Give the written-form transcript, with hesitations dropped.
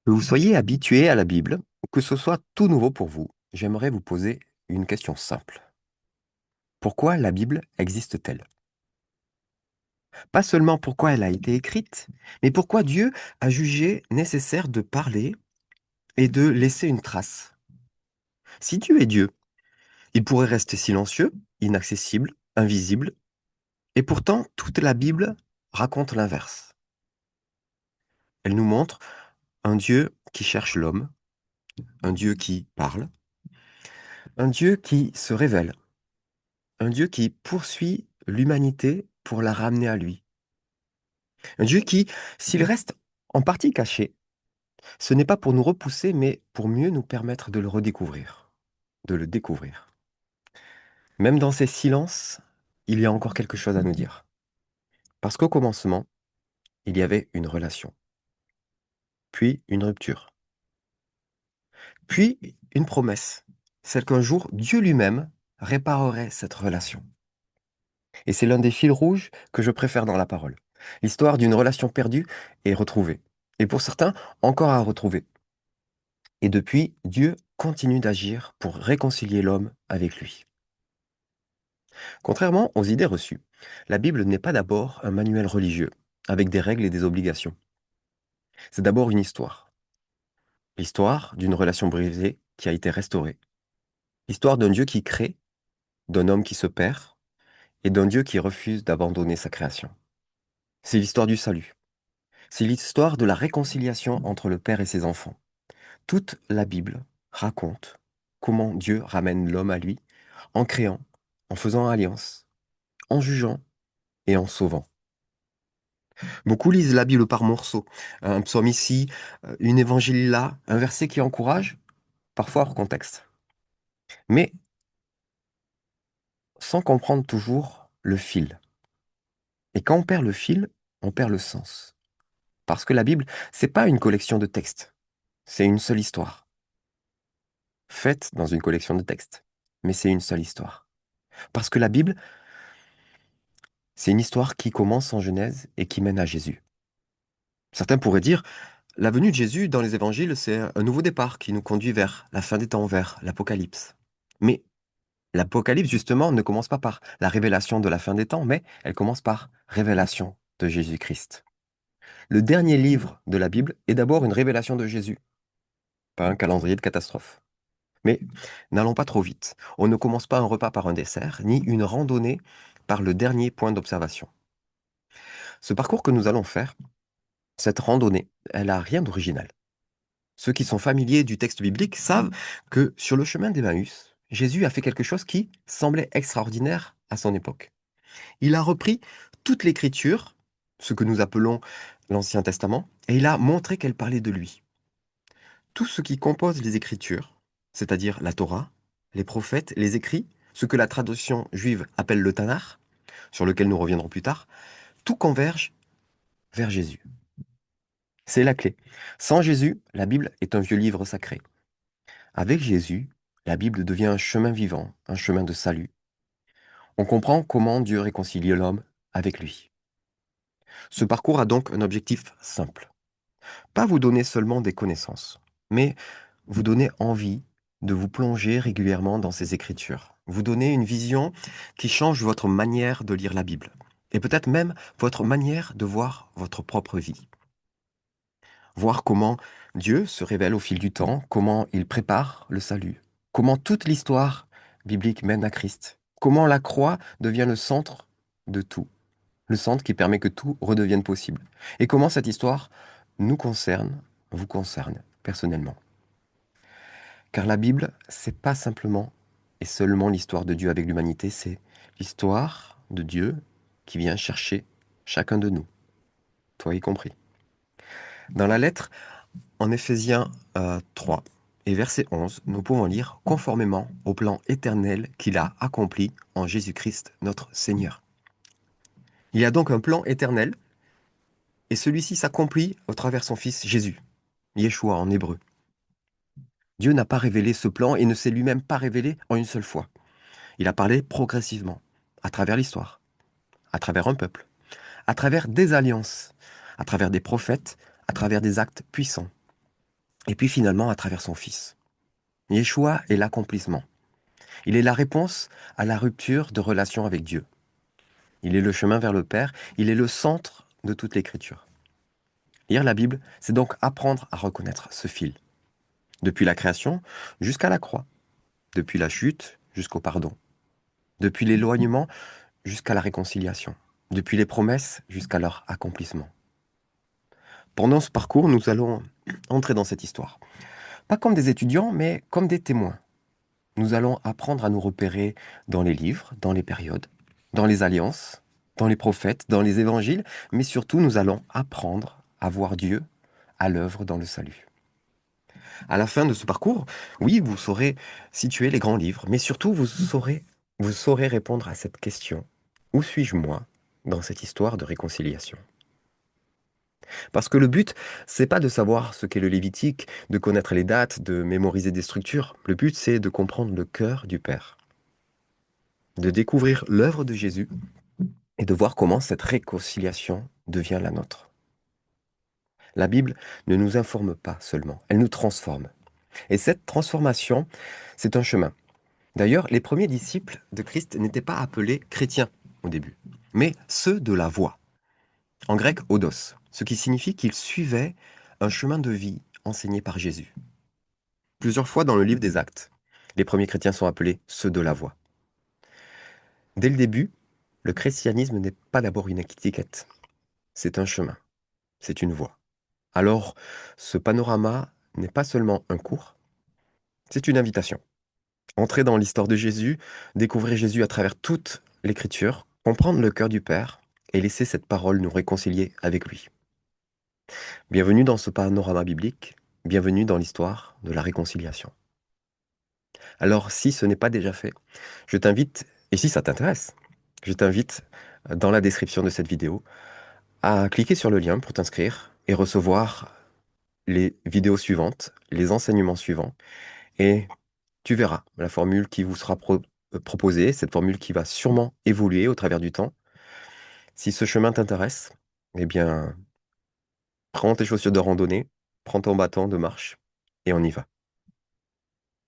Que vous soyez habitué à la Bible ou que ce soit tout nouveau pour vous, j'aimerais vous poser une question simple. Pourquoi la Bible existe-t-elle? Pas seulement pourquoi elle a été écrite, mais pourquoi Dieu a jugé nécessaire de parler et de laisser une trace. Si Dieu est Dieu, il pourrait rester silencieux, inaccessible, invisible, et pourtant toute la Bible raconte l'inverse. Elle nous montre un Dieu qui cherche l'homme, un Dieu qui parle, un Dieu qui se révèle. Un Dieu qui poursuit l'humanité pour la ramener à lui. Un Dieu qui, s'il reste en partie caché, ce n'est pas pour nous repousser, mais pour mieux nous permettre de le redécouvrir, de le découvrir. Même dans ces silences, il y a encore quelque chose à nous dire. Parce qu'au commencement, il y avait une relation, puis une rupture, puis une promesse, celle qu'un jour Dieu lui-même réparerait cette relation. Et c'est l'un des fils rouges que je préfère dans la parole. L'histoire d'une relation perdue et retrouvée. Et pour certains, encore à retrouver. Et depuis, Dieu continue d'agir pour réconcilier l'homme avec lui. Contrairement aux idées reçues, la Bible n'est pas d'abord un manuel religieux, avec des règles et des obligations. C'est d'abord une histoire. L'histoire d'une relation brisée qui a été restaurée. L'histoire d'un Dieu qui crée, d'un homme qui se perd, et d'un Dieu qui refuse d'abandonner sa création. C'est l'histoire du salut. C'est l'histoire de la réconciliation entre le Père et ses enfants. Toute la Bible raconte comment Dieu ramène l'homme à lui en créant, en faisant alliance, en jugeant et en sauvant. Beaucoup lisent la Bible par morceaux. Un psaume ici, une évangile là, un verset qui encourage, parfois hors contexte. Mais sans comprendre toujours le fil. Et quand on perd le fil, on perd le sens. Parce que la Bible, c'est pas une collection de textes, c'est une seule histoire. Faite dans une collection de textes. Mais c'est une seule histoire. Parce que la Bible, c'est une histoire qui commence en Genèse et qui mène à Jésus. Certains pourraient dire, la venue de Jésus dans les évangiles, c'est un nouveau départ qui nous conduit vers la fin des temps, vers l'Apocalypse. Mais l'Apocalypse, justement, ne commence pas par la révélation de la fin des temps, mais elle commence par révélation de Jésus-Christ. Le dernier livre de la Bible est d'abord une révélation de Jésus, pas un calendrier de catastrophe. Mais n'allons pas trop vite. On ne commence pas un repas par un dessert, ni une randonnée par le dernier point d'observation. Ce parcours que nous allons faire, cette randonnée, elle n'a rien d'original. Ceux qui sont familiers du texte biblique savent que sur le chemin d'Emmaüs, Jésus a fait quelque chose qui semblait extraordinaire à son époque. Il a repris toute l'écriture, ce que nous appelons l'Ancien Testament, et il a montré qu'elle parlait de lui. Tout ce qui compose les écritures, c'est-à-dire la Torah, les prophètes, les écrits, ce que la traduction juive appelle le Tanakh, sur lequel nous reviendrons plus tard, tout converge vers Jésus. C'est la clé. Sans Jésus, la Bible est un vieux livre sacré. Avec Jésus, la Bible devient un chemin vivant, un chemin de salut. On comprend comment Dieu réconcilie l'homme avec lui. Ce parcours a donc un objectif simple. Pas vous donner seulement des connaissances, mais vous donner envie de vous plonger régulièrement dans ces écritures. Vous donner une vision qui change votre manière de lire la Bible. Et peut-être même votre manière de voir votre propre vie. Voir comment Dieu se révèle au fil du temps, comment il prépare le salut, comment toute l'histoire biblique mène à Christ, comment la croix devient le centre de tout, le centre qui permet que tout redevienne possible, et comment cette histoire nous concerne, vous concerne personnellement. Car la Bible, c'est pas simplement et seulement l'histoire de Dieu avec l'humanité, c'est l'histoire de Dieu qui vient chercher chacun de nous, toi y compris. Dans la lettre, en Éphésiens 3 et verset 11, nous pouvons lire conformément au plan éternel qu'il a accompli en Jésus-Christ notre Seigneur. Il y a donc un plan éternel et celui-ci s'accomplit au travers son Fils Jésus, Yeshua en hébreu. Dieu n'a pas révélé ce plan et ne s'est lui-même pas révélé en une seule fois. Il a parlé progressivement, à travers l'histoire, à travers un peuple, à travers des alliances, à travers des prophètes, à travers des actes puissants. et puis finalement à travers son Fils. Yeshua est l'accomplissement. Il est la réponse à la rupture de relation avec Dieu. Il est le chemin vers le Père, il est le centre de toute l'Écriture. Lire la Bible, c'est donc apprendre à reconnaître ce fil, depuis la création jusqu'à la croix, depuis la chute jusqu'au pardon, depuis l'éloignement jusqu'à la réconciliation, depuis les promesses jusqu'à leur accomplissement. Pendant ce parcours, nous allons entrer dans cette histoire. Pas comme des étudiants, mais comme des témoins. Nous allons apprendre à nous repérer dans les livres, dans les périodes, dans les alliances, dans les prophètes, dans les évangiles, mais surtout nous allons apprendre à voir Dieu à l'œuvre dans le salut. À la fin de ce parcours, oui, vous saurez situer les grands livres, mais surtout vous saurez répondre à cette question. Où suis-je moi dans cette histoire de réconciliation? Parce que le but, c'est pas de savoir ce qu'est le Lévitique, de connaître les dates, de mémoriser des structures. Le but, c'est de comprendre le cœur du Père, de découvrir l'œuvre de Jésus et de voir comment cette réconciliation devient la nôtre. La Bible ne nous informe pas seulement, elle nous transforme. Et cette transformation, c'est un chemin. D'ailleurs, les premiers disciples de Christ n'étaient pas appelés chrétiens au début, mais ceux de la voie, en grec odos, ce qui signifie qu'ils suivaient un chemin de vie enseigné par Jésus. Plusieurs fois dans le livre des Actes, les premiers chrétiens sont appelés ceux de la voie. Dès le début, le christianisme n'est pas d'abord une étiquette, c'est un chemin, c'est une voie. Alors, ce panorama n'est pas seulement un cours, c'est une invitation. Entrer dans l'histoire de Jésus, découvrir Jésus à travers toute l'Écriture, comprendre le cœur du Père et laisser cette parole nous réconcilier avec lui. Bienvenue dans ce panorama biblique, bienvenue dans l'histoire de la réconciliation. Alors, si ce n'est pas déjà fait, je t'invite, et si ça t'intéresse, je t'invite dans la description de cette vidéo à cliquer sur le lien pour t'inscrire et recevoir les vidéos suivantes, les enseignements suivants, et tu verras la formule qui vous sera proposée, cette formule qui va sûrement évoluer au travers du temps. Si ce chemin t'intéresse, eh bien, prends tes chaussures de randonnée, prends ton bâton de marche, et on y va.